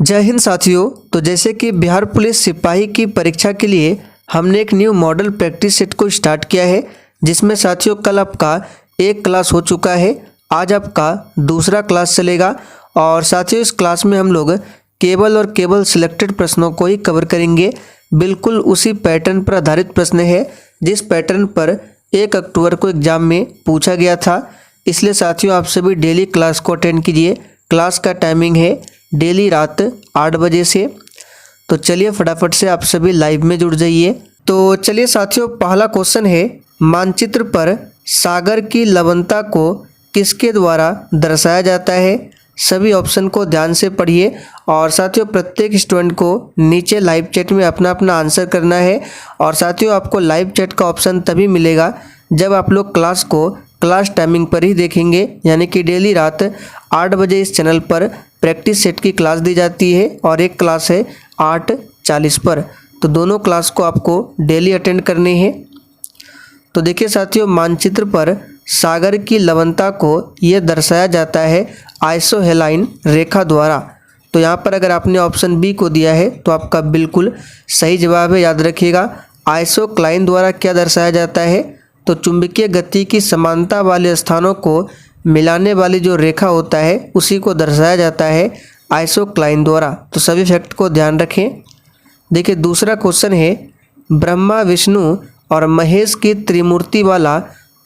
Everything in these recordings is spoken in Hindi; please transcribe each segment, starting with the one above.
जय हिंद साथियों। तो जैसे कि बिहार पुलिस सिपाही की परीक्षा के लिए हमने एक न्यू मॉडल प्रैक्टिस सेट को स्टार्ट किया है, जिसमें साथियों कल आपका एक क्लास हो चुका है, आज आपका दूसरा क्लास चलेगा। और साथियों इस क्लास में हम लोग केवल और केवल सिलेक्टेड प्रश्नों को ही कवर करेंगे। बिल्कुल उसी पैटर्न पर आधारित प्रश्न है जिस पैटर्न पर 1 अक्टूबर को एग्जाम में पूछा गया था। इसलिए साथियों आप सभी डेली क्लास को अटेंड कीजिए। क्लास का टाइमिंग है डेली रात 8 बजे से। तो चलिए फटाफट से आप सभी लाइव में जुड़ जाइए। तो चलिए साथियों, पहला क्वेश्चन है, मानचित्र पर सागर की लवणता को किसके द्वारा दर्शाया जाता है। सभी ऑप्शन को ध्यान से पढ़िए और साथियों प्रत्येक स्टूडेंट को नीचे लाइव चैट में अपना अपना आंसर करना है। और साथियों आपको लाइव चैट का ऑप्शन तभी मिलेगा जब आप लोग क्लास को क्लास टाइमिंग पर ही देखेंगे, यानी कि डेली रात 8 बजे इस चैनल पर प्रैक्टिस सेट की क्लास दी जाती है और एक क्लास है 8:40 पर। तो दोनों क्लास को आपको डेली अटेंड करनी है। तो देखिए साथियों, मानचित्र पर सागर की लवणता को यह दर्शाया जाता है आइसोहेलाइन रेखा द्वारा। तो यहाँ पर अगर आपने ऑप्शन बी को दिया है तो आपका बिल्कुल सही जवाब है। याद रखिएगा, आइसोक्लाइन द्वारा क्या दर्शाया जाता है, तो चुंबकीय गति की समानता वाले स्थानों को मिलाने वाली जो रेखा होता है उसी को दर्शाया जाता है आइसोक्लाइन द्वारा। तो सभी फैक्ट को ध्यान रखें। देखिए दूसरा क्वेश्चन है, ब्रह्मा विष्णु और महेश की त्रिमूर्ति वाला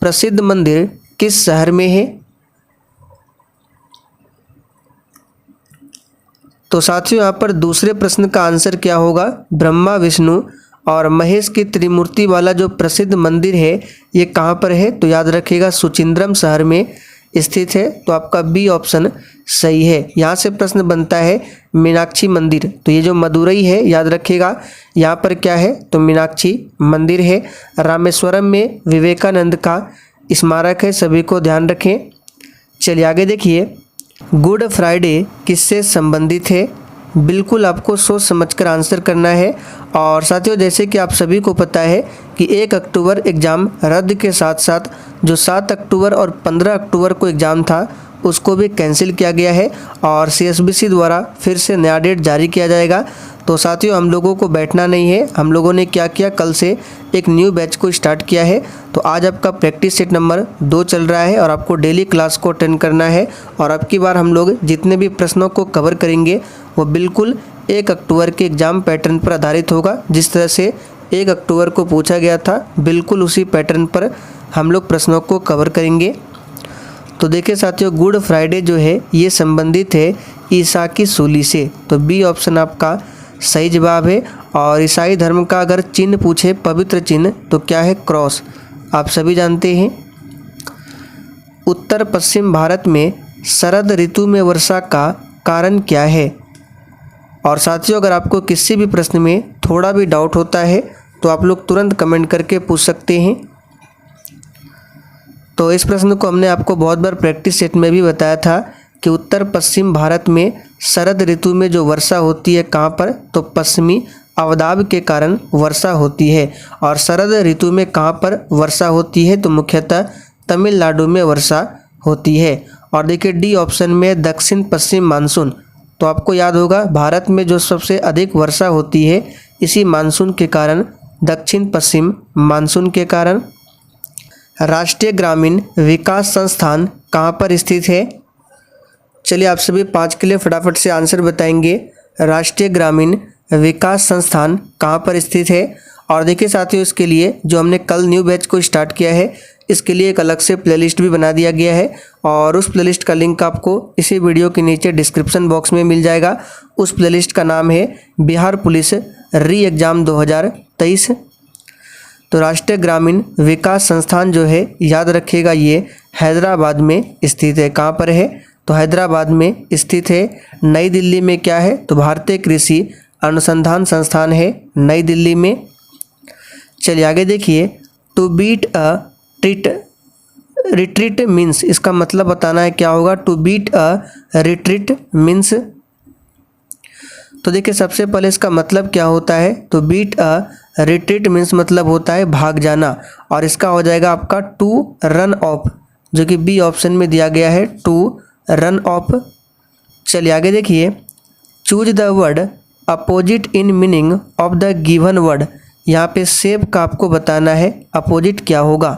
प्रसिद्ध मंदिर किस शहर में है। तो साथियों यहाँ पर दूसरे प्रश्न का आंसर क्या होगा, ब्रह्मा विष्णु और महेश की त्रिमूर्ति वाला जो प्रसिद्ध मंदिर है ये कहाँ पर है। तो याद रखिएगा सुचिंद्रम शहर में स्थित है। तो आपका बी ऑप्शन सही है। यहाँ से प्रश्न बनता है मीनाक्षी मंदिर। तो ये जो मदुरई है याद रखिएगा यहाँ पर क्या है, तो मीनाक्षी मंदिर है। रामेश्वरम में विवेकानंद का स्मारक है, सभी को ध्यान रखें। चलिए आगे देखिए, गुड फ्राइडे किससे संबंधित है। बिल्कुल आपको सोच समझकर आंसर करना है। और साथियों जैसे कि आप सभी को पता है कि 1 अक्टूबर एग्ज़ाम रद्द के साथ साथ जो 7 अक्टूबर और 15 अक्टूबर को एग्ज़ाम था उसको भी कैंसिल किया गया है और CSBC द्वारा फिर से नया डेट जारी किया जाएगा। तो साथियों हम लोगों को बैठना नहीं है। हम लोगों ने क्या किया, कल से एक न्यू बैच को स्टार्ट किया है। तो आज आपका प्रैक्टिस सेट नंबर 2 चल रहा है और आपको डेली क्लास को अटेंड करना है। और अब की बार हम लोग जितने भी प्रश्नों को कवर करेंगे वो बिल्कुल 1 अक्टूबर के एग्ज़ाम पैटर्न पर आधारित होगा। जिस तरह से 1 अक्टूबर को पूछा गया था बिल्कुल उसी पैटर्न पर हम लोग प्रश्नों को कवर करेंगे। तो देखिए साथियों, गुड फ्राइडे जो है ये संबंधित है ईसा की सूली से। तो बी ऑप्शन आपका सही जवाब है। और ईसाई धर्म का अगर चिन्ह पूछे, पवित्र चिन्ह, तो क्या है, क्रॉस। आप सभी जानते हैं। उत्तर पश्चिम भारत में शरद ऋतु में वर्षा का कारण क्या है। और साथियों अगर आपको किसी भी प्रश्न में थोड़ा भी डाउट होता है तो आप लोग तुरंत कमेंट करके पूछ सकते हैं। तो इस प्रश्न को हमने आपको बहुत बार प्रैक्टिस सेट में भी बताया था कि उत्तर पश्चिम भारत में शरद ऋतु में जो वर्षा होती है कहाँ पर, तो पश्चिमी अवदाब के कारण वर्षा होती है। और शरद ऋतु में कहाँ पर वर्षा होती है, तो मुख्यतः तमिलनाडु में वर्षा होती है। और देखिए डी ऑप्शन में दक्षिण पश्चिम मानसून। तो आपको याद होगा भारत में जो सबसे अधिक वर्षा होती है इसी मानसून के कारण, दक्षिण पश्चिम मानसून के कारण। राष्ट्रीय ग्रामीण विकास संस्थान कहाँ पर स्थित है। चलिए आप सभी 5 के लिए फटाफट से आंसर बताएंगे। राष्ट्रीय ग्रामीण विकास संस्थान कहाँ पर स्थित है। और देखिए साथियों इसके लिए जो हमने कल न्यू बैच को स्टार्ट किया है इसके लिए एक अलग से प्लेलिस्ट भी बना दिया गया है और उस प्लेलिस्ट का लिंक आपको इसी वीडियो के नीचे डिस्क्रिप्शन बॉक्स में मिल जाएगा। उस प्लेलिस्ट का नाम है बिहार पुलिस री एग्ज़ाम 2023। तो राष्ट्रीय ग्रामीण विकास संस्थान जो है याद रखिएगा ये हैदराबाद में स्थित है। कहाँ पर है, तो हैदराबाद में स्थित है। नई दिल्ली में क्या है, तो भारतीय कृषि अनुसंधान संस्थान है नई दिल्ली में। चलिए आगे देखिए, to beat a retreat means, इसका मतलब बताना है क्या होगा, to beat a retreat means. तो देखिए सबसे पहले इसका मतलब क्या होता है, तो बीट अ रिट्रीट मीन्स मतलब होता है भाग जाना। और इसका हो जाएगा आपका टू रन ऑफ, जो कि बी ऑप्शन में दिया गया है, टू रन ऑफ। चलिए आगे देखिए, choose the word opposite in meaning of the given word. यहाँ पे सेव का आपको बताना है अपोजिट क्या होगा।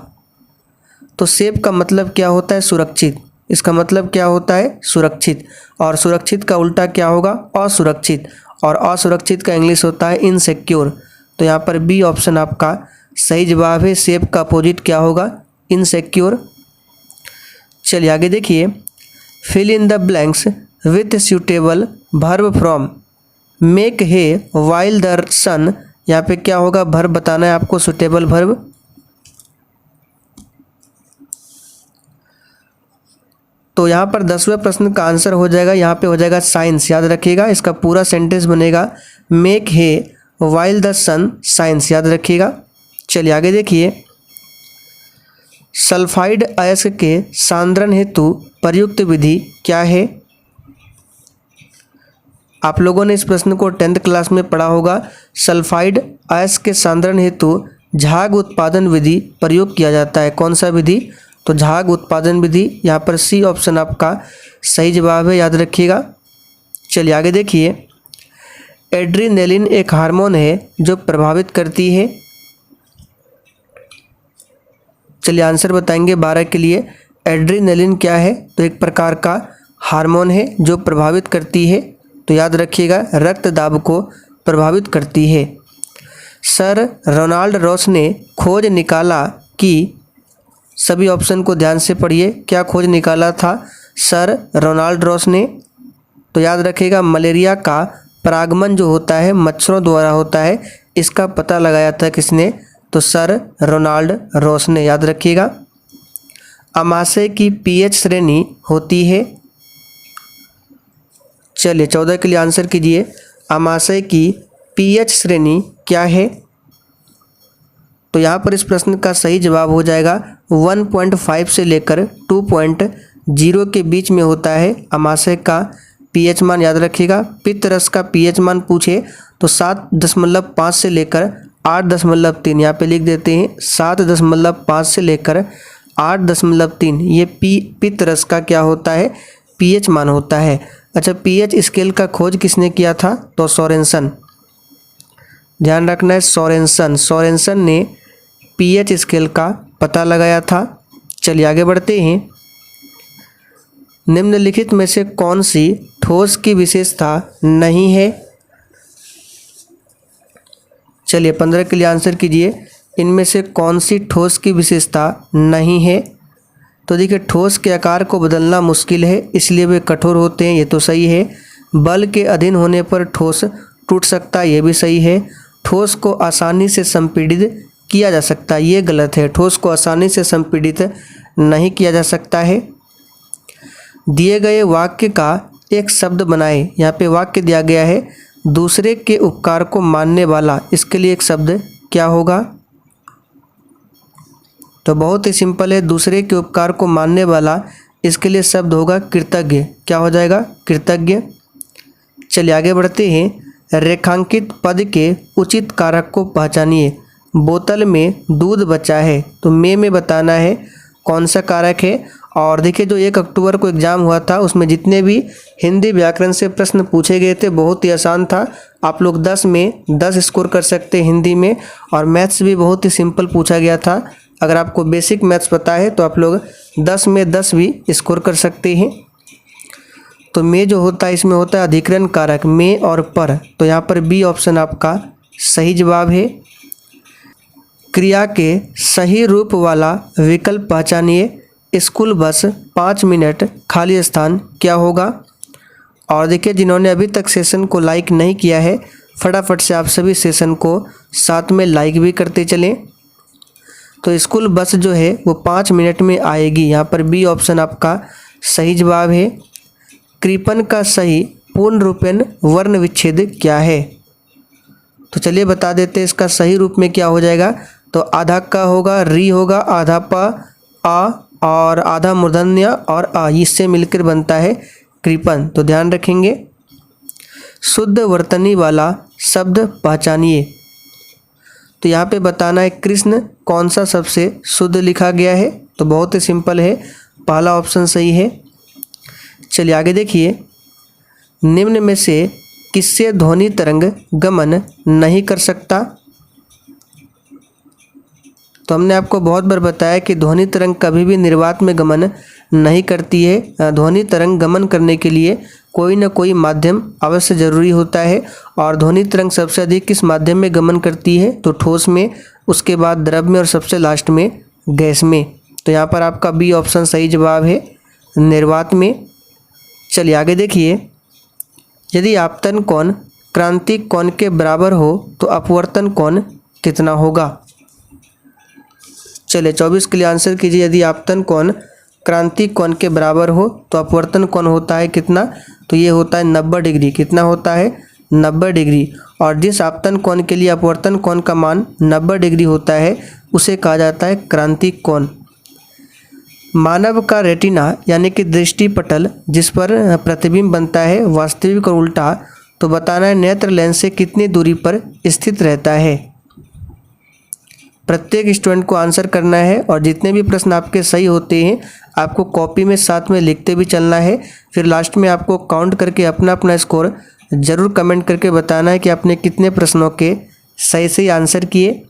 तो सेव का मतलब क्या होता है? सुरक्षित। इसका मतलब क्या होता है? सुरक्षित। और सुरक्षित का उल्टा क्या होगा? असुरक्षित। और असुरक्षित का इंग्लिश होता है इनसिक्योर। तो यहाँ पर बी ऑप्शन आपका सही जवाब है। सेव का अपोजिट क्या होगा? इनसिक्योर। चलिए आगे देखिए, fill in the blanks with suitable verb from make hay while the sun. यहाँ पे क्या होगा? वर्ब बताना है आपको, सूटेबल वर्ब। तो यहाँ पर 10वें प्रश्न का आंसर हो जाएगा, यहाँ पे हो जाएगा साइंस। याद रखिएगा, इसका पूरा सेंटेंस बनेगा make hay while the sun science. याद रखिएगा। चलिए आगे देखिए, सल्फाइड अयस्क के सांद्रण हेतु प्रयुक्त विधि क्या है? आप लोगों ने इस प्रश्न को 10th क्लास में पढ़ा होगा। सल्फाइड अयस्क के सांद्रण हेतु झाग उत्पादन विधि प्रयोग किया जाता है। कौन सा विधि? तो झाग उत्पादन विधि। यहाँ पर सी ऑप्शन आपका सही जवाब है। याद रखिएगा। चलिए आगे देखिए, एड्रीनेलिन एक हार्मोन है जो प्रभावित करती है। चलिए आंसर बताएंगे 12 के लिए। एड्रीनेलिन क्या है? तो एक प्रकार का हार्मोन है जो प्रभावित करती है। तो याद रखिएगा, रक्त दाब को प्रभावित करती है। सर रोनाल्ड रॉस ने खोज निकाला कि, सभी ऑप्शन को ध्यान से पढ़िए, क्या खोज निकाला था सर रोनाल्ड रॉस ने? तो याद रखिएगा, मलेरिया का परागमन जो होता है मच्छरों द्वारा होता है, इसका पता लगाया था किसने? तो सर रोनाल्ड रॉस ने। याद रखिएगा। अमाशय की पीएच श्रेणी होती है। चलिए 14 के लिए आंसर कीजिए, अमाशय की पीएच श्रेणी क्या है? तो यहाँ पर इस प्रश्न का सही जवाब हो जाएगा 1.5 से लेकर 2.0 के बीच में होता है अमाशय का पीएच मान। याद रखिएगा। पित्त रस का पीएच मान पूछे तो 7.5 से लेकर 8.3, यहाँ पे लिख देते हैं 7.5 से लेकर 8.3, ये पित्त रस का क्या होता है? पीएच मान होता है। अच्छा, पीएच स्केल का खोज किसने किया था? तो सोरेनसन। ध्यान रखना है, सोरेनसन ने पीएच स्केल का पता लगाया था। चलिए आगे बढ़ते हैं। निम्नलिखित में से कौन सी ठोस की विशेषता नहीं है? चलिए 15 के लिए आंसर कीजिए, इनमें से कौन सी ठोस की विशेषता नहीं है? तो देखिए, ठोस के आकार को बदलना मुश्किल है इसलिए वे कठोर होते हैं, ये तो सही है। बल के अधीन होने पर ठोस टूट सकता है, ये भी सही है। ठोस को आसानी से संपीड़ित किया जा सकता है, ये गलत है। ठोस को आसानी से संपीड़ित नहीं किया जा सकता है। दिए गए वाक्य का एक शब्द बनाए। यहाँ पे वाक्य दिया गया है, दूसरे के उपकार को मानने वाला। इसके लिए एक शब्द क्या होगा? तो बहुत ही सिंपल है, दूसरे के उपकार को मानने वाला। इसके लिए शब्द होगा कृतज्ञ। क्या हो जाएगा? कृतज्ञ। चलिए आगे बढ़ते हैं। रेखांकित पद के उचित कारक को पहचानिए। बोतल में दूध बचा है, तो में बताना है कौन सा कारक है। और देखिए, जो 1 अक्टूबर को एग्ज़ाम हुआ था उसमें जितने भी हिंदी व्याकरण से प्रश्न पूछे गए थे बहुत ही आसान था। आप लोग 10 में 10 स्कोर कर सकते हैं हिंदी में। और मैथ्स भी बहुत ही सिंपल पूछा गया था। अगर आपको बेसिक मैथ्स पता है तो आप लोग 10 में 10 भी स्कोर कर सकते हैं। तो में जो होता है इसमें होता है अधिकरण कारक, में और पर। तो यहाँ पर बी ऑप्शन आपका सही जवाब है। क्रिया के सही रूप वाला विकल्प पहचानिए। स्कूल बस 5 मिनट खाली स्थान क्या होगा? और देखिए, जिन्होंने अभी तक सेशन को लाइक नहीं किया है, फटाफट से आप सभी सेशन को साथ में लाइक भी करते चलें। तो स्कूल बस जो है वो 5 मिनट में आएगी। यहाँ पर बी ऑप्शन आपका सही जवाब है। कृपन का सही पूर्ण रूपेण वर्ण विच्छेद क्या है? तो चलिए बता देते हैं, इसका सही रूप में क्या हो जाएगा। तो आधा का होगा, री होगा, आधा प आ और आधा मूर्धन्य और आ, इससे मिलकर बनता है कृपन। तो ध्यान रखेंगे। शुद्ध वर्तनी वाला शब्द पहचानिए। तो यहाँ पे बताना है कृष्ण कौन सा सबसे शुद्ध लिखा गया है। तो बहुत ही सिंपल है, पहला ऑप्शन सही है। चलिए आगे देखिए, निम्न में से किससे ध्वनि तरंग गमन नहीं कर सकता? तो हमने आपको बहुत बार बताया कि ध्वनि तरंग कभी भी निर्वात में गमन नहीं करती है। ध्वनि तरंग गमन करने के लिए कोई न कोई माध्यम अवश्य जरूरी होता है। और ध्वनि तरंग सबसे अधिक किस माध्यम में गमन करती है? तो ठोस में, उसके बाद द्रव में और सबसे लास्ट में गैस में। तो यहाँ पर आपका बी ऑप्शन सही जवाब है, निर्वात में। चलिए आगे देखिए, यदि आपतन कोण क्रांतिक कोण के बराबर हो तो अपवर्तन कोण कितना होगा? चलिए 24 के लिए आंसर कीजिए। यदि आपतन कोण क्रांतिक कोण के बराबर हो तो अपवर्तन कोण होता है कितना? तो ये होता है 90 डिग्री। कितना होता है? 90 डिग्री। और जिस आपतन कोण के लिए अपवर्तन कोण का मान 90 डिग्री होता है उसे कहा जाता है क्रांतिक कोण। मानव का रेटिना यानी कि दृष्टि पटल जिस पर प्रतिबिंब बनता है, वास्तविक और उल्टा, तो बताना है नेत्र लेंस से कितनी दूरी पर स्थित रहता है? प्रत्येक स्टूडेंट को आंसर करना है और जितने भी प्रश्न आपके सही होते हैं आपको कॉपी में साथ में लिखते भी चलना है। फिर लास्ट में आपको काउंट करके अपना अपना स्कोर ज़रूर कमेंट करके बताना है कि आपने कितने प्रश्नों के सही आंसर किए।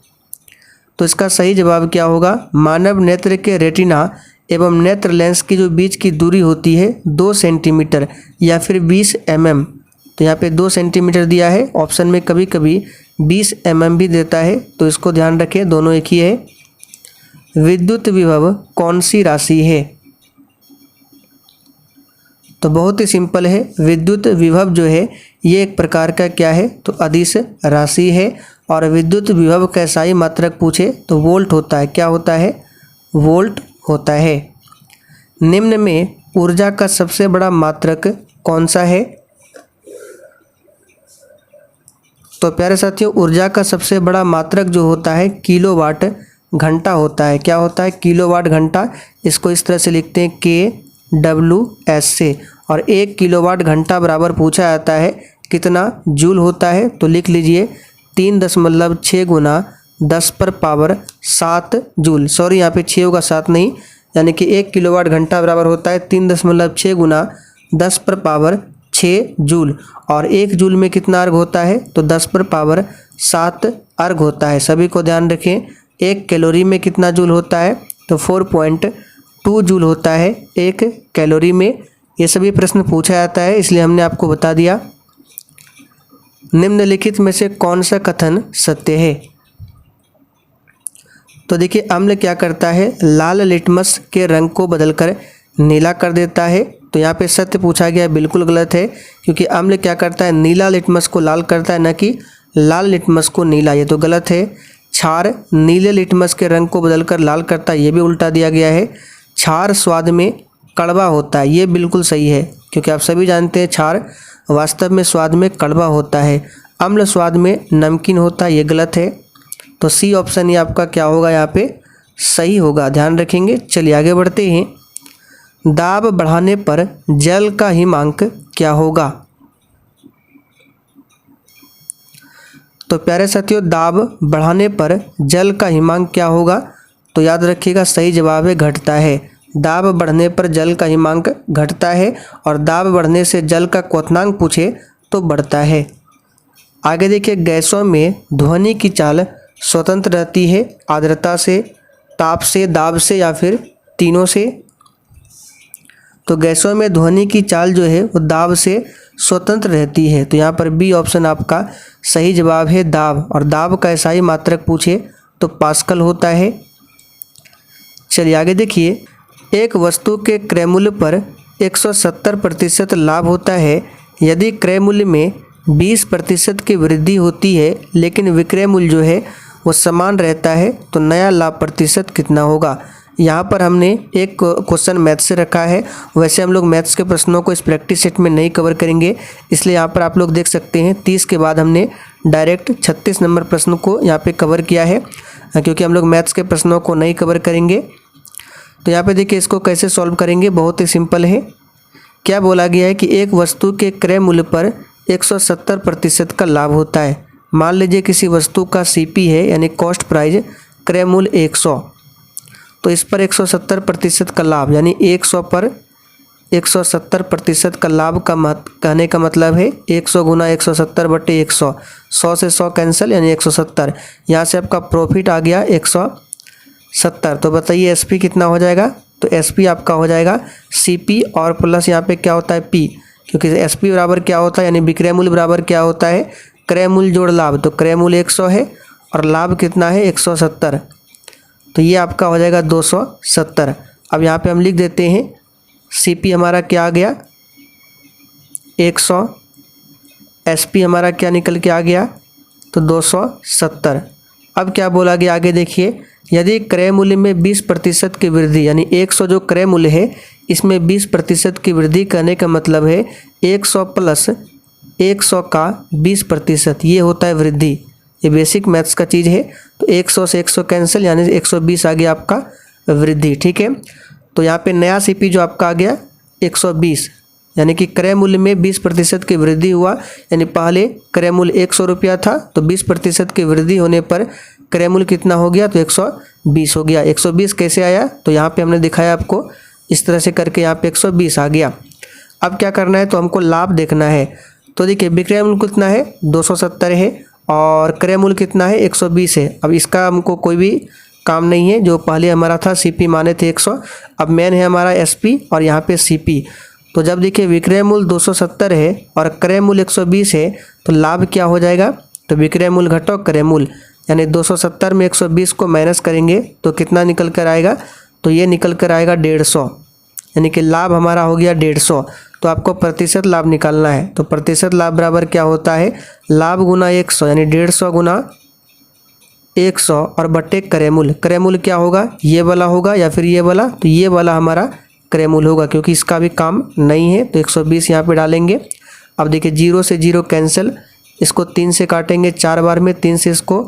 तो इसका सही जवाब क्या होगा? मानव नेत्र के रेटिना एवं नेत्र लेंस की जो बीच की दूरी होती है 2 सेंटीमीटर या फिर 20 mm। तो यहाँ पे 2 सेंटीमीटर दिया है, ऑप्शन में कभी कभी 20 mm भी देता है, तो इसको ध्यान रखें, दोनों एक ही है। विद्युत विभव कौन सी राशि है? तो बहुत ही सिंपल है, विद्युत विभव जो है ये एक प्रकार का क्या है? तो अदिश राशि है। और विद्युत विभव का SI मात्रक पूछे तो वोल्ट होता है। क्या होता है? वोल्ट होता है। निम्न में ऊर्जा का सबसे बड़ा मात्रक कौन सा है? तो प्यारे साथियों, ऊर्जा का सबसे बड़ा मात्रक जो होता है किलोवाट घंटा होता है। क्या होता है? किलोवाट घंटा। इसको इस तरह से लिखते हैं KWS से। और 1 किलोवाट घंटा बराबर पूछा जाता है कितना जूल होता है? तो लिख लीजिए 3.6 गुना 10 पर पावर 7 जूल। सॉरी, यहाँ पे 6 होगा, 7 नहीं, यानी कि 1 किलोवाट घंटा बराबर होता है 3.6 गुना 10 पर पावर 6 जूल। और 1 जूल में कितना अर्घ होता है? तो 10 पर पावर 7 अर्घ होता है। सभी को ध्यान रखें। 1 कैलोरी में कितना जूल होता है? तो 4.2 जूल होता है 1 कैलोरी में। ये सभी प्रश्न पूछा जाता है, इसलिए हमने आपको बता दिया। निम्नलिखित में से कौन सा कथन सत्य है? तो देखिए, अम्ल क्या करता है? लाल लिटमस के रंग को बदलकर नीला कर देता है। तो यहाँ पे सत्य पूछा गया, बिल्कुल गलत है, क्योंकि अम्ल क्या करता है? नीला लिटमस को लाल करता है, न कि लाल लिटमस को नीला। ये तो गलत है। क्षार नीले लिटमस के रंग को बदलकर लाल करता है, ये भी उल्टा दिया गया है। क्षार स्वाद में कड़वा होता है, ये बिल्कुल सही है, क्योंकि आप सभी जानते हैं क्षार वास्तव में स्वाद में कड़वा होता है। अम्ल स्वाद में नमकीन होता है, ये गलत है। तो सी ऑप्शन ही आपका क्या होगा? यहाँ पे सही होगा, ध्यान रखेंगे। चलिए आगे बढ़ते हैं। दाब बढ़ाने पर जल का हिमांक क्या होगा? तो प्यारे साथियों, दाब बढ़ाने पर जल का हिमांक क्या होगा? तो याद रखिएगा, सही जवाब है घटता है। दाब बढ़ने पर जल का हिमांक घटता है। और दाब बढ़ने से जल का क्वथनांक पूछे तो बढ़ता है। आगे देखिए, गैसों में ध्वनि की चाल स्वतंत्र रहती है आर्द्रता से, ताप से, दाब से या फिर तीनों से? तो गैसों में ध्वनि की चाल जो है वो दाब से स्वतंत्र रहती है। तो यहाँ पर बी ऑप्शन आपका सही जवाब है, दाब। और दाब का SI मात्रक पूछे तो पास्कल होता है। चलिए आगे देखिए, एक वस्तु के क्रय मूल्य पर 170% लाभ होता है यदि क्रय मूल्य में 20% की वृद्धि होती है लेकिन विक्रय मूल्य जो है वो समान रहता है, तो नया लाभ प्रतिशत कितना होगा? यहाँ पर हमने एक क्वेश्चन मैथ से रखा है। वैसे हम लोग मैथ्स के प्रश्नों को इस प्रैक्टिस सेट में नहीं कवर करेंगे, इसलिए यहाँ पर आप लोग देख सकते हैं 30 के बाद हमने डायरेक्ट 36 नंबर प्रश्न को यहाँ पे कवर किया है, क्योंकि हम लोग मैथ्स के प्रश्नों को नहीं कवर करेंगे। तो यहाँ पे देखिए, इसको कैसे सॉल्व करेंगे, बहुत ही सिंपल है। क्या बोला गया है कि एक वस्तु के क्रय मूल्य पर 170% का लाभ होता है। मान लीजिए किसी वस्तु का CP है, यानी कॉस्ट प्राइस, क्रय मूल्य 100, तो इस पर 170% का लाभ यानी 100 पर 170% का लाभ का कहने का मतलब है 100 गुना 170/100, 100 से 100 कैंसिल यानी 170। यहाँ से आपका प्रॉफिट आ गया 170। तो बताइए एसपी कितना हो जाएगा? तो एसपी आपका हो जाएगा सीपी और प्लस यहाँ पे क्या होता है पी, क्योंकि एसपी बराबर क्या होता है यानी विक्रय मूल्य बराबर क्या होता है क्रय मूल्य जोड़ लाभ। तो क्रय मूल्य 100 है और लाभ कितना है 170, तो ये आपका हो जाएगा 270। अब यहाँ पे हम लिख देते हैं सीपी हमारा क्या आ गया 100, एसपी हमारा क्या निकल के आ गया तो 270। अब क्या बोला गया आगे देखिए, यदि क्रय मूल्य में 20% की वृद्धि, यानी 100 जो क्रय मूल्य है इसमें 20% की वृद्धि करने का मतलब है 100 प्लस 100 का 20%, ये होता है वृद्धि। ये बेसिक मैथ्स का चीज़ है। तो 100 से 100 कैंसिल यानी 120 आ गया आपका वृद्धि। ठीक है, तो यहाँ पे नया सीपी जो आपका आ गया 120, यानी कि क्रय मूल्य में 20% की वृद्धि हुआ, यानी पहले क्रय मूल्य 100 रुपया था तो 20% की वृद्धि होने पर क्रय मूल्य कितना हो गया तो 120 हो गया। 120 कैसे आया? तो यहाँ पे हमने दिखाया आपको इस तरह से करके यहाँ पे 120 आ गया। अब क्या करना है, तो हमको लाभ देखना है। तो देखिए विक्रय मूल्य कितना है 270 है और क्रय मूल्य कितना है 120 है। अब इसका हमको कोई भी काम नहीं है, जो पहले हमारा था सीपी माने थे 100, अब मेन है हमारा एसपी और यहाँ पे सीपी। तो जब देखिए विक्रय मूल्य 270 है और क्रय मूल्य 120 है तो लाभ क्या हो जाएगा, तो विक्रय मूल्य घटो क्रय मूल्य, यानी 270 में 120 को माइनस करेंगे तो कितना निकल कर आएगा, तो ये निकल कर आएगा 150, यानी कि लाभ हमारा हो गया 150। तो आपको प्रतिशत लाभ निकालना है। तो प्रतिशत लाभ बराबर क्या होता है लाभ गुना 100, यानी 150 गुना 100 और बट्टे क्रय मूल्य। क्रय मूल्य क्या होगा, ये वाला होगा या फिर ये वाला, तो ये वाला हमारा क्रय मूल्य होगा क्योंकि इसका भी काम नहीं है। तो 120 यहाँ पे डालेंगे। अब देखिए 0 से 0 कैंसिल, इसको 3 से काटेंगे 4 बार में, 3 से इसको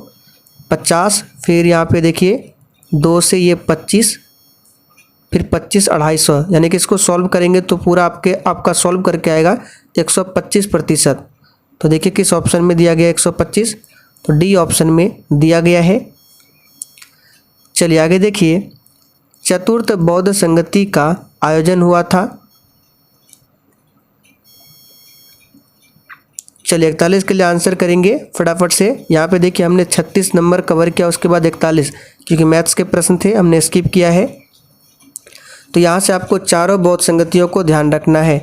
50, फिर यहाँ पे देखिए 2 से ये 25, फिर 25 250, यानी कि इसको सॉल्व करेंगे तो पूरा आपका सॉल्व करके आएगा 125%। तो देखिए किस ऑप्शन में दिया गया 125, तो डी ऑप्शन में दिया गया है। चलिए आगे देखिए, चतुर्थ बौद्ध संगति का आयोजन हुआ था। चलिए 41 के लिए आंसर करेंगे फटाफट से। यहाँ पे देखिए हमने 36 नंबर कवर किया, उसके बाद 41, क्योंकि मैथ्स के प्रश्न थे हमने स्किप किया है। तो यहाँ से आपको चारों बौद्ध संगतियों को ध्यान रखना है।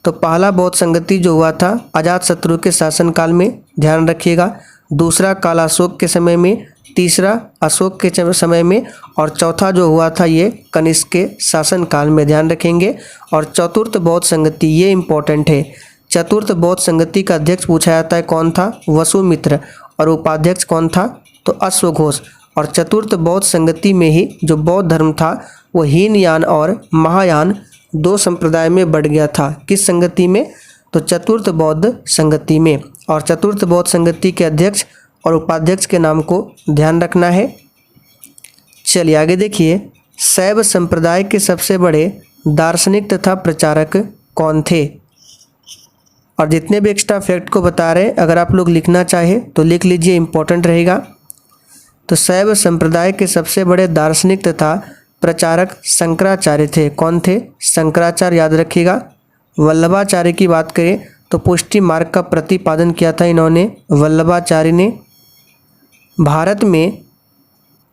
तो पहला बौद्ध संगति जो हुआ था अजातशत्रु के शासनकाल में, ध्यान रखिएगा। दूसरा कालाशोक के समय में, तीसरा अशोक के समय में, और चौथा जो हुआ था ये कनिष्क के शासनकाल में, ध्यान रखेंगे। और चतुर्थ बौद्ध संगति ये इम्पोर्टेंट है। चतुर्थ बौद्ध संगति का अध्यक्ष पूछा जाता है कौन था, वसुमित्र, और उपाध्यक्ष कौन था तो अश्वघोष। और चतुर्थ बौद्ध संगति में ही जो बौद्ध धर्म था वो हीनयान और महायान दो संप्रदाय में बढ़ गया था। किस संगति में, तो चतुर्थ बौद्ध संगति में। और चतुर्थ बौद्ध संगति के अध्यक्ष और उपाध्यक्ष के नाम को ध्यान रखना है। चलिए आगे देखिए, शैव संप्रदाय के सबसे बड़े दार्शनिक तथा प्रचारक कौन थे। और जितने भी एक्स्ट्रा फैक्ट को बता रहे हैं, अगर आप लोग लिखना चाहे तो लिख लीजिए, इम्पोर्टेंट रहेगा। तो शैव संप्रदाय के सबसे बड़े दार्शनिक तथा प्रचारक शंकराचार्य थे। कौन थे, शंकराचार्य, याद रखिएगा। वल्लभाचार्य की बात करें तो पुष्टि मार्ग का प्रतिपादन किया था इन्होंने, वल्लभाचार्य ने। भारत में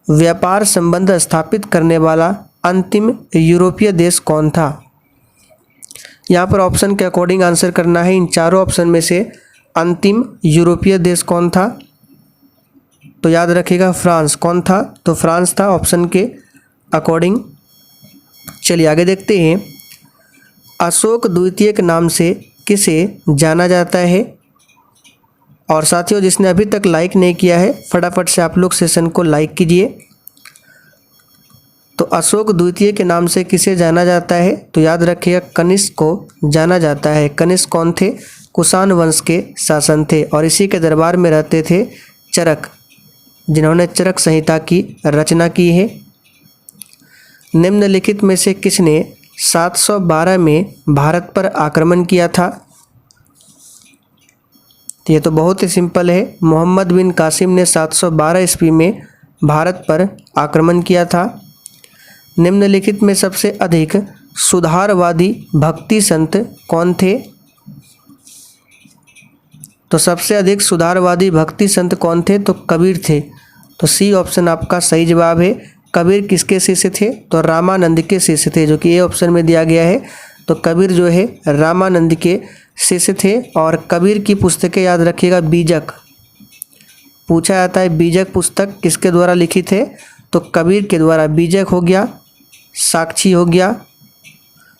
व्यापार संबंध स्थापित करने वाला अंतिम यूरोपीय देश कौन था। यहाँ पर ऑप्शन के अकॉर्डिंग आंसर करना है। इन चारों ऑप्शन में से अंतिम यूरोपीय देश कौन था, तो याद रखिएगा फ्रांस। कौन था, तो फ्रांस था ऑप्शन के अकॉर्डिंग। चलिए आगे देखते हैं, अशोक द्वितीय के नाम से किसे जाना जाता है। और साथियों जिसने अभी तक लाइक नहीं किया है फटाफट से आप लोग सेशन को लाइक कीजिए। तो अशोक द्वितीय के नाम से किसे जाना जाता है, तो याद रखिएगा कनिष्क को जाना जाता है। कनिष्क कौन थे, कुषाण वंश के शासन थे और इसी के दरबार में रहते थे चरक, जिन्होंने चरक संहिता की रचना की है। निम्नलिखित में से किसने 712 में भारत पर आक्रमण किया था। ये तो बहुत ही सिंपल है, मोहम्मद बिन कासिम ने 712 ईस्वी में भारत पर आक्रमण किया था। निम्नलिखित में सबसे अधिक सुधारवादी भक्ति संत कौन थे? तो सबसे अधिक सुधारवादी भक्ति संत कौन थे? तो कबीर थे। तो सी ऑप्शन आपका सही जवाब है। कबीर किसके शिष्य थे? तो रामानंद के शिष्य थे, जो कि ए ऑप्शन में दिया गया है। तो कबीर जो है रामानंद के शिष्य थे। और कबीर की पुस्तकें याद रखिएगा बीजक, पूछा जाता है बीजक पुस्तक किसके द्वारा लिखित है? तो कबीर के द्वारा। बीजक हो गया, साक्षी हो गया,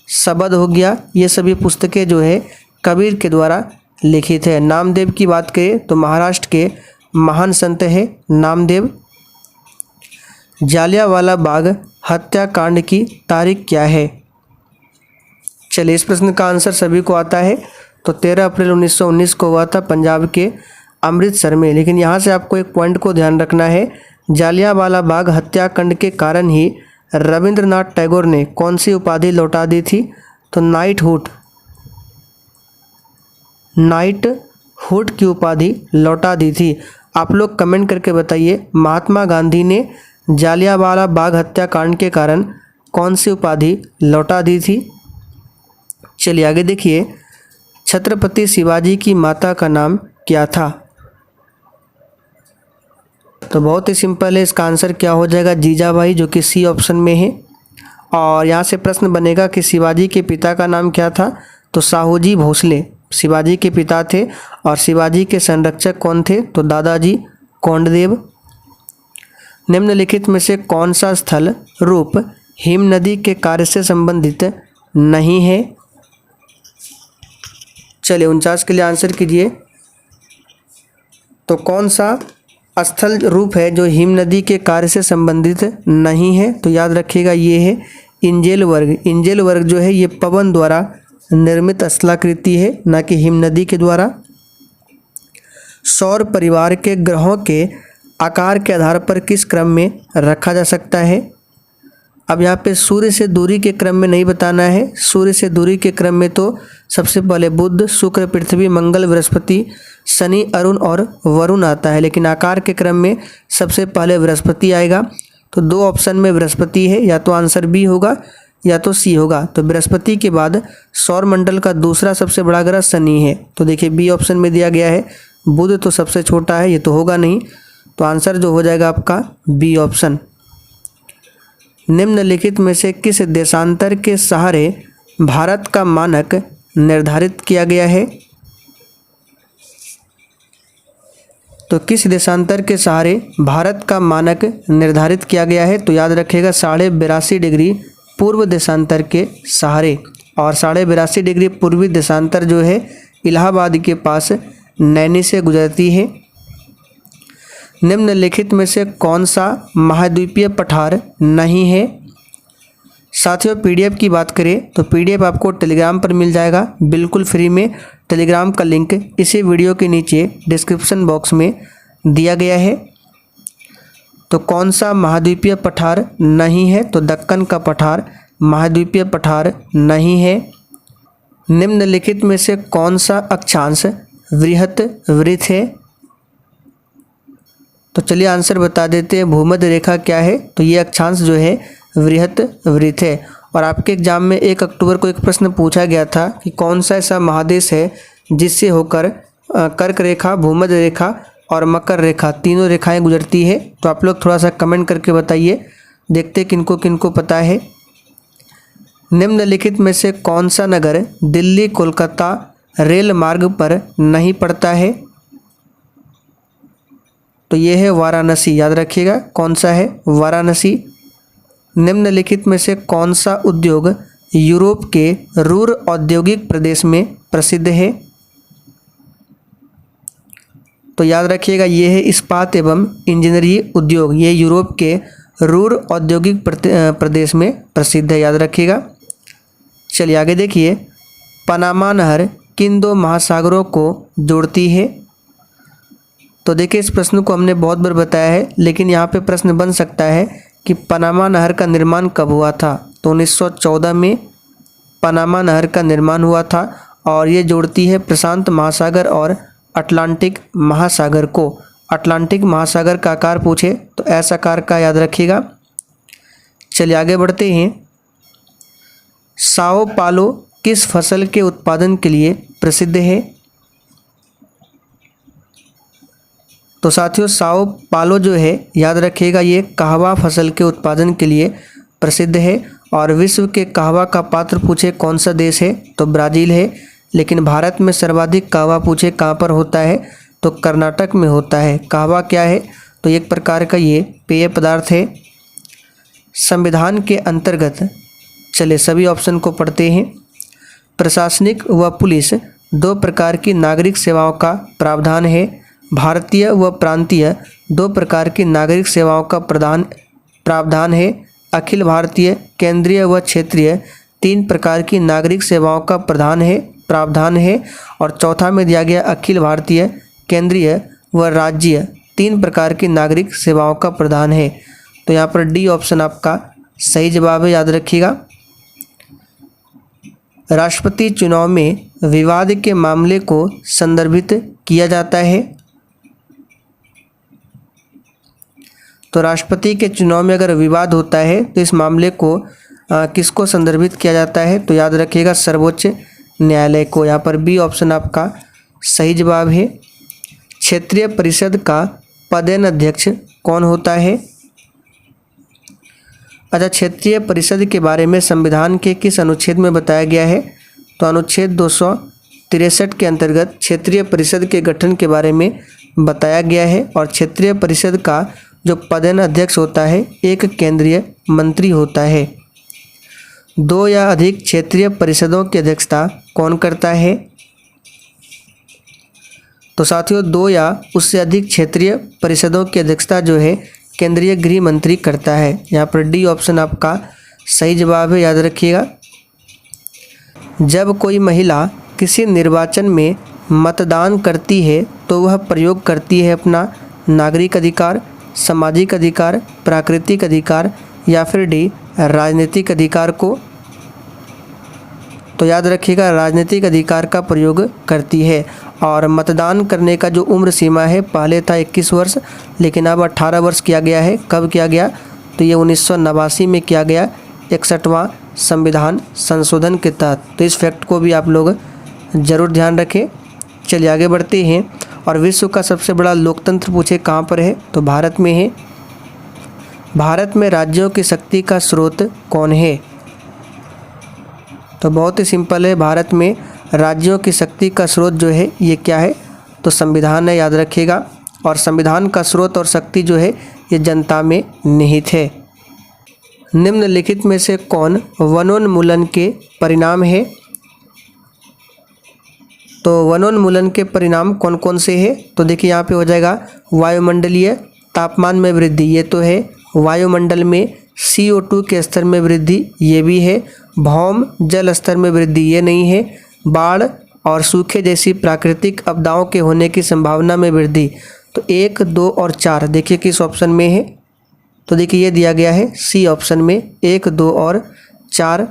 शबद हो गया, ये सभी पुस्तकें जो है कबीर के द्वारा लिखित है। नामदेव की बात करें तो महाराष्ट्र के महान संत है नामदेव। जालियांवाला बाग हत्याकांड की तारीख क्या है? चलिए, इस प्रश्न का आंसर सभी को आता है। तो 13 अप्रैल 1919 को हुआ था पंजाब के अमृतसर में। लेकिन यहाँ से आपको एक पॉइंट को ध्यान रखना है, जालियांवाला बाग हत्याकांड के कारण ही रविंद्रनाथ टैगोर ने कौन सी उपाधि लौटा दी थी? तो नाइटहुड की उपाधि लौटा दी थी। आप लोग कमेंट करके बताइए, महात्मा गांधी ने जालियांवाला बाग हत्याकांड के कारण कौन सी उपाधि लौटा दी थी? चलिए आगे देखिए, छत्रपति शिवाजी की माता का नाम क्या था? तो बहुत ही सिंपल है, इसका आंसर क्या हो जाएगा? जीजाबाई, जो कि सी ऑप्शन में है। और यहाँ से प्रश्न बनेगा कि शिवाजी के पिता का नाम क्या था? तो साहूजी भोसले शिवाजी के पिता थे। और शिवाजी के संरक्षक कौन थे? तो दादाजी कोंडदेव। निम्नलिखित में से कौन सा स्थल रूप हिम नदी के कार्य से संबंधित नहीं है? चलिए 49 के लिए आंसर कीजिए। तो कौन सा स्थल रूप है जो हिम नदी के कार्य से संबंधित नहीं है? तो याद रखिएगा ये है इंजेल वर्ग। इंजेल वर्ग जो है ये पवन द्वारा निर्मित स्थलाकृति है, न कि हिम नदी के द्वारा। सौर परिवार के ग्रहों के आकार के आधार पर किस क्रम में रखा जा सकता है? अब यहाँ पे सूर्य से दूरी के क्रम में नहीं बताना है। सूर्य से दूरी के क्रम में तो सबसे पहले बुध, शुक्र, पृथ्वी, मंगल, बृहस्पति, शनि, अरुण और वरुण आता है। लेकिन आकार के क्रम में सबसे पहले बृहस्पति आएगा। तो दो ऑप्शन में बृहस्पति है, या तो आंसर बी होगा या तो सी होगा। तो बृहस्पति के बाद सौर मंडल का दूसरा सबसे बड़ा ग्रह शनि है। तो देखिए बी ऑप्शन में दिया गया है। बुध तो सबसे छोटा है, ये तो होगा नहीं। तो आंसर जो हो जाएगा आपका बी ऑप्शन। निम्नलिखित में से किस देशांतर के सहारे भारत का मानक निर्धारित किया गया है? तो किस देशांतर के सहारे भारत का मानक निर्धारित किया गया है? तो याद रखिएगा 82.5 डिग्री पूर्व देशांतर के सहारे। और 82.5 डिग्री पूर्वी देशांतर जो है इलाहाबाद के पास नैनी से गुजरती है। निम्नलिखित में से कौन सा महाद्वीपीय पठार नहीं है? साथियों, पीडीएफ की बात करें तो पीडीएफ आपको टेलीग्राम पर मिल जाएगा बिल्कुल फ्री में। टेलीग्राम का लिंक इसी वीडियो के नीचे डिस्क्रिप्शन बॉक्स में दिया गया है। तो कौन सा महाद्वीपीय पठार नहीं है? तो दक्कन का पठार महाद्वीपीय पठार नहीं है। निम्नलिखित में से कौन सा अक्षांश वृहत वृत्त है? तो चलिए आंसर बता देते हैं। भूमध्य रेखा क्या है? तो ये अक्षांश जो है वृहत वृत्त है। और आपके एग्जाम में 1 अक्टूबर को एक प्रश्न पूछा गया था कि कौन सा ऐसा महादेश है जिससे होकर कर्क रेखा, भूमध्य रेखा और मकर रेखा तीनों रेखाएं गुजरती है। तो आप लोग थोड़ा सा कमेंट करके बताइए, देखते किनको किनको पता है। निम्नलिखित में से कौन सा नगर दिल्ली कोलकाता रेल मार्ग पर नहीं पड़ता है? तो ये है वाराणसी। याद रखिएगा कौन सा है? वाराणसी। निम्नलिखित में से कौन सा उद्योग यूरोप के रूर औद्योगिक प्रदेश में प्रसिद्ध है? तो याद रखिएगा ये है इस्पात एवं इंजीनियरिंग उद्योग। ये यूरोप के रूर औद्योगिक प्रदेश में प्रसिद्ध है, याद रखिएगा। चलिए आगे देखिए, पनामा नहर किन दो महासागरों को जोड़ती है? तो देखिए इस प्रश्न को हमने बहुत बार बताया है, लेकिन यहाँ पे प्रश्न बन सकता है कि पनामा नहर का निर्माण कब हुआ था? तो 1914 में पनामा नहर का निर्माण हुआ था और ये जोड़ती है प्रशांत महासागर और अटलांटिक महासागर को। अटलांटिक महासागर का आकार पूछे तो ऐसा आकार का याद रखिएगा। चलिए आगे बढ़ते हैं। साओ पालो किस फसल के उत्पादन के लिए प्रसिद्ध है? तो साथियों साओ पालो जो है याद रखिएगा ये कहवा फसल के उत्पादन के लिए प्रसिद्ध है। और विश्व के कहवा का पात्र पूछे कौन सा देश है? तो ब्राज़ील है। लेकिन भारत में सर्वाधिक कहवा पूछे कहाँ पर होता है? तो कर्नाटक में होता है। कहवा क्या है? तो एक प्रकार का ये पेय पदार्थ है। संविधान के अंतर्गत चले सभी ऑप्शन को पढ़ते हैं। प्रशासनिक व पुलिस दो प्रकार की नागरिक सेवाओं का प्रावधान है। भारतीय व प्रांतीय दो प्रकार की नागरिक सेवाओं का प्रावधान है। अखिल भारतीय, केंद्रीय व क्षेत्रीय तीन प्रकार की नागरिक सेवाओं का प्रावधान है। और चौथा में दिया गया अखिल भारतीय, केंद्रीय व राज्य तीन प्रकार की नागरिक सेवाओं का प्रावधान है। तो यहाँ पर डी ऑप्शन आपका सही जवाब है, याद रखिएगा। राष्ट्रपति चुनाव में विवाद के मामले को संदर्भित किया जाता है। तो राष्ट्रपति के चुनाव में अगर विवाद होता है तो इस मामले को किसको संदर्भित किया जाता है? तो याद रखिएगा सर्वोच्च न्यायालय को। यहाँ पर बी ऑप्शन आपका सही जवाब है। क्षेत्रीय परिषद का पदेन अध्यक्ष कौन होता है? अच्छा, क्षेत्रीय परिषद के बारे में संविधान के किस अनुच्छेद में बताया गया है? तो अनुच्छेद 263 के अंतर्गत क्षेत्रीय परिषद के गठन के बारे में बताया गया है। और क्षेत्रीय परिषद का जो पदेन अध्यक्ष होता है एक केंद्रीय मंत्री होता है। दो या अधिक क्षेत्रीय परिषदों की अध्यक्षता कौन करता है? तो साथियों दो या उससे अधिक क्षेत्रीय परिषदों की अध्यक्षता जो है केंद्रीय गृह मंत्री करता है। यहाँ पर डी ऑप्शन आपका सही जवाब है, याद रखिएगा। जब कोई महिला किसी निर्वाचन में मतदान करती है तो वह प्रयोग करती है अपना नागरिक अधिकार, सामाजिक अधिकार, प्राकृतिक अधिकार या फिर डी राजनीतिक अधिकार को? तो याद रखिएगा राजनीतिक अधिकार का प्रयोग करती है। और मतदान करने का जो उम्र सीमा है पहले था 21 वर्ष, लेकिन अब 18 वर्ष किया गया है। कब किया गया? तो ये 1989 में किया गया, 61वां संविधान संशोधन के तहत। तो इस फैक्ट को भी आप लोग ज़रूर ध्यान रखें। चलिए आगे बढ़ते हैं। और विश्व का सबसे बड़ा लोकतंत्र पूछे कहाँ पर है? तो भारत में है। भारत में राज्यों की शक्ति का स्रोत कौन है? तो बहुत ही सिंपल है, भारत में राज्यों की शक्ति का स्रोत जो है ये क्या है? तो संविधान है, याद रखिएगा। और संविधान का स्रोत और शक्ति जो है ये जनता में निहित है। निम्नलिखित में से कौन वनोन्मूलन के परिणाम है? तो वनोन्मूलन के परिणाम कौन कौन से हैं? तो देखिए यहाँ पे हो जाएगा वायुमंडलीय तापमान में वृद्धि, ये तो है। वायुमंडल में CO2 के स्तर में वृद्धि, ये भी है। भौम जल स्तर में वृद्धि, ये नहीं है। बाढ़ और सूखे जैसी प्राकृतिक आपदाओं के होने की संभावना में वृद्धि। तो 1, 2 और 4 देखिए किस ऑप्शन में है? तो देखिए ये दिया गया है सी ऑप्शन में, 1, 2 और 4।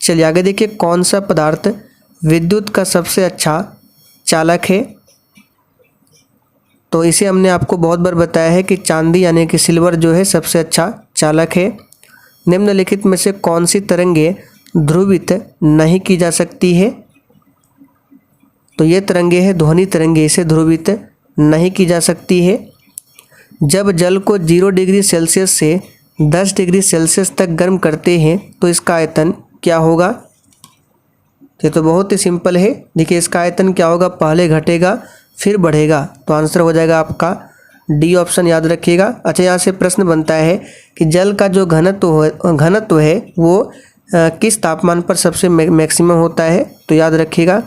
चलिए आगे देखिए, कौन सा पदार्थ विद्युत का सबसे अच्छा चालक है? तो इसे हमने आपको बहुत बार बताया है कि चांदी यानी कि सिल्वर जो है सबसे अच्छा चालक है। निम्नलिखित में से कौन सी तरंगे ध्रुवित नहीं की जा सकती है? तो ये तरंगे है ध्वनि तरंगे, इसे ध्रुवित नहीं की जा सकती है। जब जल को 0 डिग्री सेल्सियस से 10 डिग्री सेल्सियस तक गर्म करते हैं तो इसका आयतन क्या होगा? ये तो बहुत ही सिंपल है। देखिए इसका आयतन क्या होगा? पहले घटेगा फिर बढ़ेगा। तो आंसर हो जाएगा आपका डी ऑप्शन, याद रखिएगा। अच्छा, यहाँ से प्रश्न बनता है कि जल का जो घनत्व है वो किस तापमान पर सबसे मैक्सिमम होता है? तो याद रखिएगा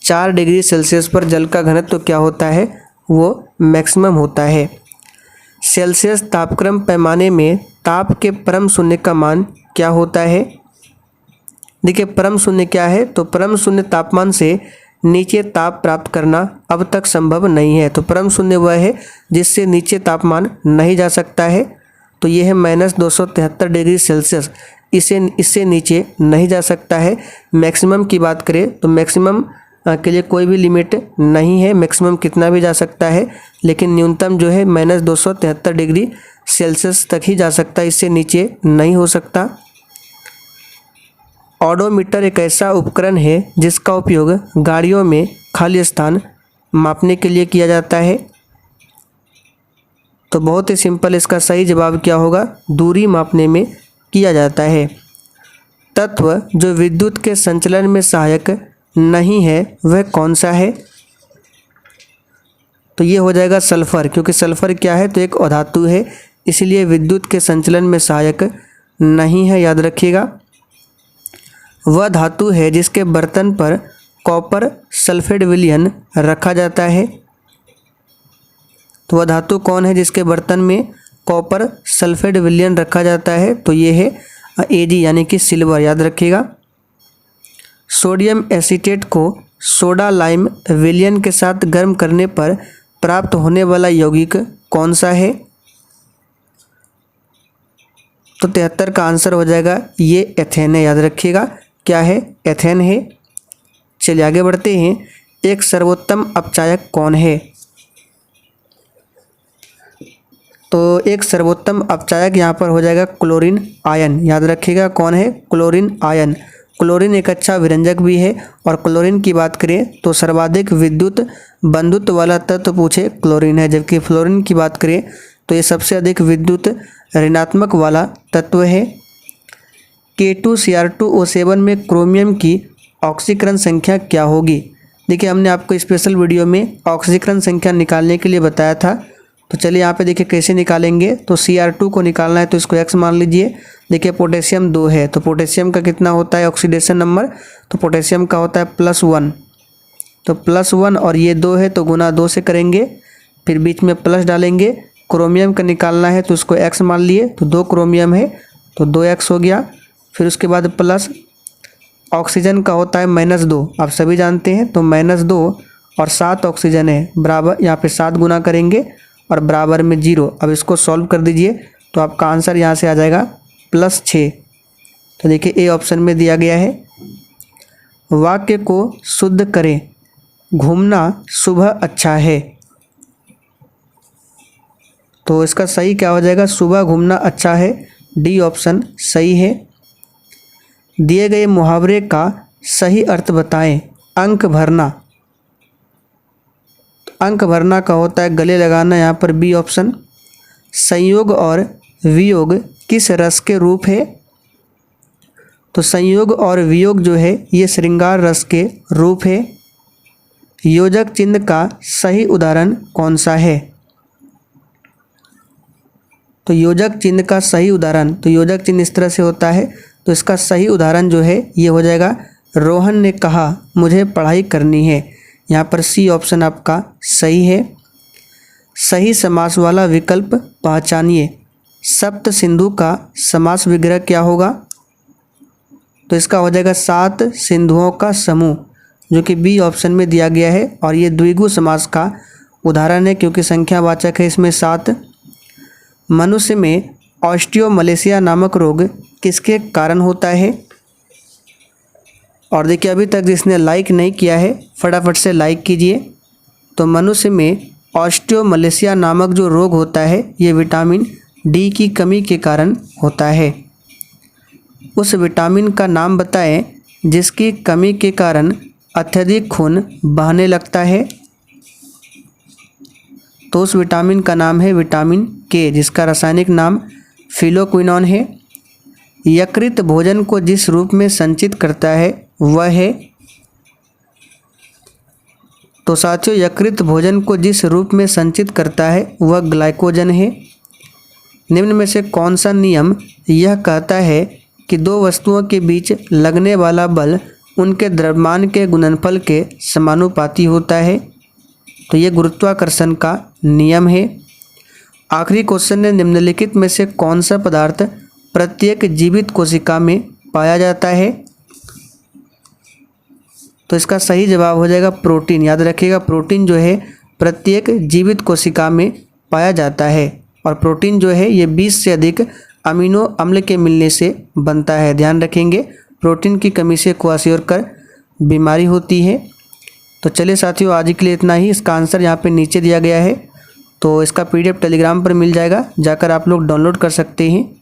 4 डिग्री सेल्सियस पर जल का घनत्व क्या होता है? वो मैक्सिमम होता है। सेल्सियस तापक्रम पैमाने में ताप के परम शून्य का मान क्या होता है? देखिए परम शून्य क्या है? तो परम शून्य तापमान से नीचे ताप प्राप्त करना अब तक संभव नहीं है। तो परम शून्य वह है जिससे नीचे तापमान नहीं जा सकता है। तो ये है -273 डिग्री सेल्सियस, इससे नीचे नहीं जा सकता है। मैक्सिमम की बात करें तो मैक्सिमम के लिए कोई भी लिमिट नहीं है, मैक्सिमम कितना भी जा सकता है, लेकिन न्यूनतम जो है -273 डिग्री सेल्सियस तक ही जा सकता है, इससे नीचे नहीं हो सकता। ऑडोमीटर एक ऐसा उपकरण है जिसका उपयोग गाड़ियों में खाली स्थान मापने के लिए किया जाता है। तो बहुत ही सिंपल, इसका सही जवाब क्या होगा? दूरी मापने में किया जाता है। तत्व जो विद्युत के संचलन में सहायक नहीं है वह कौन सा है? तो ये हो जाएगा सल्फर, क्योंकि सल्फर क्या है? तो एक अधातु है, इसलिए विद्युत के संचलन में सहायक नहीं है, याद रखिएगा। वह धातु है जिसके बर्तन पर कॉपर सल्फेट विलयन रखा जाता है। तो वह धातु कौन है जिसके बर्तन में कॉपर सल्फेट विलयन रखा जाता है? तो ये है Ag यानी कि सिल्वर, याद रखिएगा। सोडियम एसीटेट को सोडा लाइम विलयन के साथ गर्म करने पर प्राप्त होने वाला यौगिक कौन सा है? तो 73 का आंसर हो जाएगा ये एथेन है, याद रखिएगा। क्या है? एथेन है। चलिए आगे बढ़ते हैं। एक सर्वोत्तम अपचायक कौन है? तो एक सर्वोत्तम अपचायक यहाँ पर हो जाएगा क्लोरीन आयन, याद रखिएगा। कौन है? Chlorine ion. क्लोरीन एक अच्छा विरंजक भी है, और क्लोरीन की बात करें तो सर्वाधिक विद्युत बंधुत्व वाला तत्व पूछे क्लोरीन है, जबकि फ्लोरीन की बात करें तो ये सबसे अधिक विद्युत ऋणात्मक वाला तत्व है। K2Cr2O7 में क्रोमियम की ऑक्सीकरण संख्या क्या होगी? देखिए, हमने आपको स्पेशल वीडियो में ऑक्सीकरण संख्या निकालने के लिए बताया था। तो चलिए यहाँ पे देखिए कैसे निकालेंगे। तो Cr2 को निकालना है तो इसको x मान लीजिए। देखिए पोटेशियम 2 है, तो पोटेशियम का कितना होता है ऑक्सीडेशन नंबर? तो पोटेशियम का होता है +1। तो +1 और ये 2 है तो गुना 2 से करेंगे, फिर बीच में प्लस डालेंगे। क्रोमियम का निकालना है तो उसको x मान लिए, तो 2 क्रोमियम है तो 2x हो गया। फिर उसके बाद प्लस ऑक्सीजन का होता है -2, आप सभी जानते हैं। तो -2 और 7 ऑक्सीजन है बराबर, यहाँ पे 7 गुना करेंगे और बराबर में 0। अब इसको सॉल्व कर दीजिए तो आपका आंसर यहाँ से आ जाएगा +6। तो देखिए ए ऑप्शन में दिया गया है। वाक्य को शुद्ध करें। घूमना सुबह अच्छा है। तो इसका सही क्या हो जाएगा? सुबह घूमना अच्छा है, डी ऑप्शन सही है। दिए गए मुहावरे का सही अर्थ बताएं। अंक भरना। अंक भरना का होता है गले लगाना, यहाँ पर बी ऑप्शन। संयोग और वियोग किस रस के रूप है? तो संयोग और वियोग जो है ये श्रृंगार रस के रूप है। योजक चिन्ह का सही उदाहरण कौन सा है? तो योजक चिन्ह का सही उदाहरण, तो योजक चिन्ह इस तरह से होता है, तो इसका सही उदाहरण जो है ये हो जाएगा रोहन ने कहा मुझे पढ़ाई करनी है। यहाँ पर सी ऑप्शन आपका सही है। सही समास वाला विकल्प पहचानिए। सप्त सिंधु का समास विग्रह क्या होगा? तो इसका हो जाएगा 7 सिंधुओं का समूह, जो कि बी ऑप्शन में दिया गया है। और ये द्विगु समास का उदाहरण है क्योंकि संख्यावाचक है इसमें 7। मनुष्य में ऑस्टियोमलेशिया नामक रोग किसके कारण होता है? और देखिए अभी तक जिसने लाइक नहीं किया है फटाफट से लाइक कीजिए। तो मनुष्य में ऑस्टियोमलेशिया नामक जो रोग होता है ये विटामिन डी की कमी के कारण होता है। उस विटामिन का नाम बताएं जिसकी कमी के कारण अत्यधिक खून बहने लगता है। तो उस विटामिन का नाम है विटामिन के, जिसका रासायनिक नाम फिलोक्विनोन है। यकृत भोजन को जिस रूप में संचित करता है वह है। तो साथियों यकृत भोजन को जिस रूप में संचित करता है वह ग्लाइकोजन है। निम्न में से कौन सा नियम यह कहता है कि दो वस्तुओं के बीच लगने वाला बल उनके द्रव्यमान के गुणनफल के समानुपाती होता है? तो ये गुरुत्वाकर्षण का नियम है। आखिरी क्वेश्चन है निम्नलिखित में से कौन सा पदार्थ प्रत्येक जीवित कोशिका में पाया जाता है? तो इसका सही जवाब हो जाएगा प्रोटीन। याद रखिएगा प्रोटीन जो है प्रत्येक जीवित कोशिका में पाया जाता है। और प्रोटीन जो है ये 20 से अधिक अमीनो अम्ल के मिलने से बनता है। ध्यान रखेंगे प्रोटीन की कमी से क्वाशियोरकर बीमारी होती है। तो चलिए साथियों आज के लिए इतना ही। इसका आंसर यहाँ पे नीचे दिया गया है, तो इसका PDF टेलीग्राम पर मिल जाएगा, जाकर आप लोग डाउनलोड कर सकते हैं।